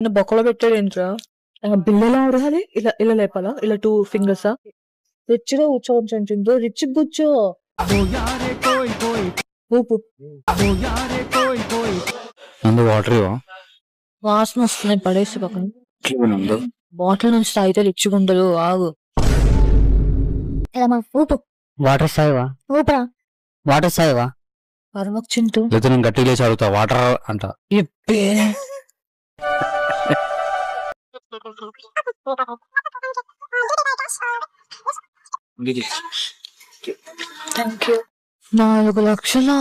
బొక్కలో పెట్టాడేంట్రా? బిల్లెలా అడగాలి? ఇలా ఇలా లేపాలా? ఇలా 2 ఫింగర్సా? రిచ్‌గా కూర్చోవచ్చు చింటూ. రిచ్‌గా కూర్చో. ఊపు. నందు వాటర్ ఇవ్వ. వాసన వస్తున్నాయి పడేసి పక్కన. నందు బాటిల్ నుంచి తాగితే రిచ్‌గా ఉండదు. ఆగు. ఇలా మా ఊపు వాటర్ సాయివా ఊపరా వాటర్ సాయివా అరవకు చింటూ. లేదా నేను గట్టిగా లేచి అడుగుతా వాటర్ అంట. ఎప్పే. Thank you. 4 లక్షలా?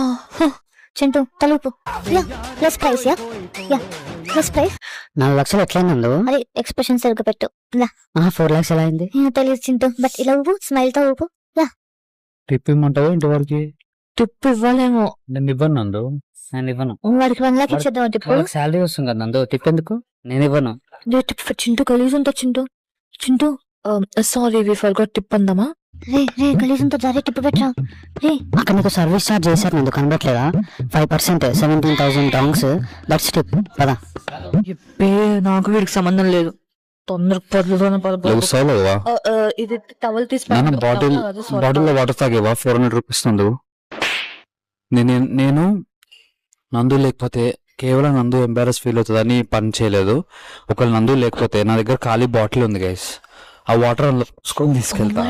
చింటూ తలూపు yeah plus price yeah yeah plus price 4 లక్షలు ఎట్లా నందు? అది ఎక్స్ప్రెషన్ సరిగ్గా పెట్టు ఇలా 4 లక్షలు ఎలా అయింది? తెలియదు చింటూ బట్ ఇలా ఊపు స్మైల్ తో ఊపు టిప్ ఇమ్మంటావా ఇంటి వరకు? టిప్ ఇవ్వలేమో. నేను ఇవ్వను నందు. నేను ఇవ్వను. వాడికి 1 లాక్ ఇచ్చేద్దాం టిప్పు వాళ్ళకి శాలరీ వస్తుంది కదా నందు. టిప్ ఎందుకు? నేను ఇవ్వను. టిప్ చింటూ గలీజ్ ఉంటా చింటూ. చింటూ సారీ వి ఫర్గాట్ టిప్ అందామా? రే రే గలీజంతో జారీ టిప్పు పెట్టరా రే. అక్కడ నీకు సర్వీస్ చార్జ్ చేశారు నందు, కనబట్లేదా? 5% 17,000 డాంగ్స్. That's tip. పదా ఎప్పే నాకు వీడికి సంబంధం లేదు. తొందరగా పర్లేదోనే లెగుస్తావా లేదా? ఇది టవల్ తీసి నాన్న బాటిల్లో వాటర్ తాగేవా? 400 రూపీస్ నందు. నేను నందు లేకపోతే కేవలం నందు ఎంబారస్ ఫీల్ అవుతుందని పని చేయలేదు. ఒకవేళ నందు లేకపోతే నా దగ్గర ఖాళీ బాటిల్ ఉంది గైస్. ఆ వాటర్ అందులో తీసుకెళ్తా.